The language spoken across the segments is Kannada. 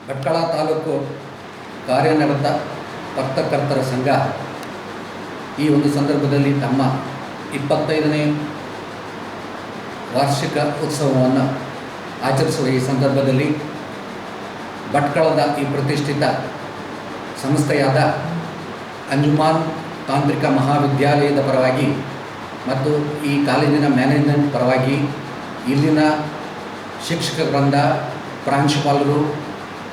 ಭಟ್ಕಳ ತಾಲೂಕು ಕಾರ್ಯನಿರತ ಪತ್ರಕರ್ತರ ಸಂಘ ಈ ಒಂದು ಸಂದರ್ಭದಲ್ಲಿ ತಮ್ಮ 25ನೇ ವಾರ್ಷಿಕ ಉತ್ಸವವನ್ನು ಆಚರಿಸುವ ಈ ಸಂದರ್ಭದಲ್ಲಿ ಭಟ್ಕಳದ ಈ ಪ್ರತಿಷ್ಠಿತ ಸಂಸ್ಥೆಯಾದ ಅಂಜುಮಾನ್ ತಾಂತ್ರಿಕ ಮಹಾವಿದ್ಯಾಲಯದ ಪರವಾಗಿ ಮತ್ತು ಈ ಕಾಲೇಜಿನ ಮ್ಯಾನೇಜ್ಮೆಂಟ್ ಪರವಾಗಿ ಇಲ್ಲಿನ ಶಿಕ್ಷಕ ವೃಂದ, ಪ್ರಾಂಶುಪಾಲರು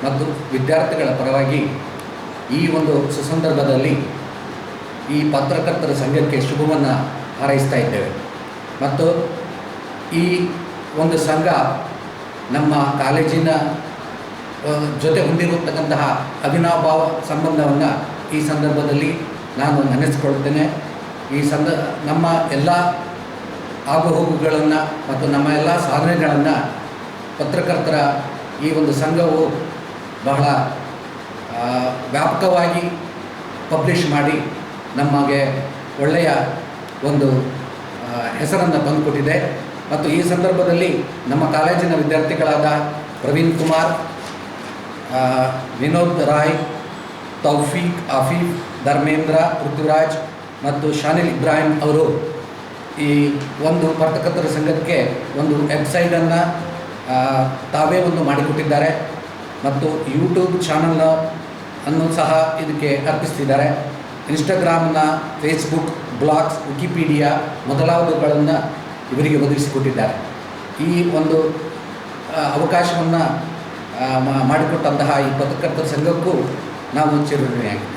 ಮತ್ತು ವಿದ್ಯಾರ್ಥಿಗಳ ಪರವಾಗಿ ಈ ಒಂದು ಸುಸಂದರ್ಭದಲ್ಲಿ ಈ ಪತ್ರಕರ್ತರ ಸಂಘಕ್ಕೆ ಶುಭವನ್ನು ಹಾರೈಸ್ತಾ ಇದ್ದೇವೆ. ಮತ್ತು ಈ ಒಂದು ಸಂಘ ನಮ್ಮ ಕಾಲೇಜಿನ ಜೊತೆ ಹೊಂದಿರತಕ್ಕಂತಹ ಅವಿನಾಭಾವ ಸಂಬಂಧವನ್ನು ಈ ಸಂದರ್ಭದಲ್ಲಿ ನಾನು ನೆನೆಸಿಕೊಳ್ಳುತ್ತೇನೆ. ನಮ್ಮ ಎಲ್ಲ ಆಗುಹೋಗುಗಳನ್ನು ಮತ್ತು ನಮ್ಮ ಎಲ್ಲ ಸಾಧನೆಗಳನ್ನು ಪತ್ರಕರ್ತರ ಈ ಒಂದು ಸಂಘವು ಬಹಳ ವ್ಯಾಪಕವಾಗಿ ಪಬ್ಲಿಷ್ ಮಾಡಿ ನಮಗೆ ಒಳ್ಳೆಯ ಒಂದು ಹೆಸರನ್ನು ತಂದುಕೊಟ್ಟಿದೆ. ಮತ್ತು ಈ ಸಂದರ್ಭದಲ್ಲಿ ನಮ್ಮ ಕಾಲೇಜಿನ ವಿದ್ಯಾರ್ಥಿಗಳಾದ ಪ್ರವೀಣ್ ಕುಮಾರ್, ವಿನೋದ್ ರಾಯ್, ತೌಫೀಕ್, ಆಫೀಫ್, ಧರ್ಮೇಂದ್ರ, ಪೃಥ್ವಿರಾಜ್ ಮತ್ತು ಶಾನಿಲ್ ಇಬ್ರಾಹಿಂ ಅವರು ಈ ಒಂದು ಪತ್ರಕರ್ತರ ಸಂಘಕ್ಕೆ ಒಂದು ವೆಬ್ಸೈಟನ್ನು ತಾವೇ ಒಂದು ಮಾಡಿಕೊಟ್ಟಿದ್ದಾರೆ ಮತ್ತು ಯೂಟ್ಯೂಬ್ ಚಾನಲ್ ಅನ್ನು ಸಹ ಇದಕ್ಕೆ ಅರ್ಪಿಸ್ತಿದ್ದಾರೆ. ಇನ್ಸ್ಟಾಗ್ರಾಮ್ನ, ಫೇಸ್ಬುಕ್, ಬ್ಲಾಗ್ಸ್, ವಿಕಿಪೀಡಿಯಾ ಮೊದಲಾದವುಗಳನ್ನು ಇವರಿಗೆ ಒದಗಿಸಿಕೊಟ್ಟಿದ್ದಾರೆ. ಈ ಒಂದು ಅವಕಾಶವನ್ನು ಮಾಡಿಕೊಟ್ಟಂತಹ ಈ ಪತ್ರಕರ್ತರ ಸಂಘಕ್ಕೂ ನಾವು ಚಿರಋಣಿಯಾಗಿದ್ದೇವೆ.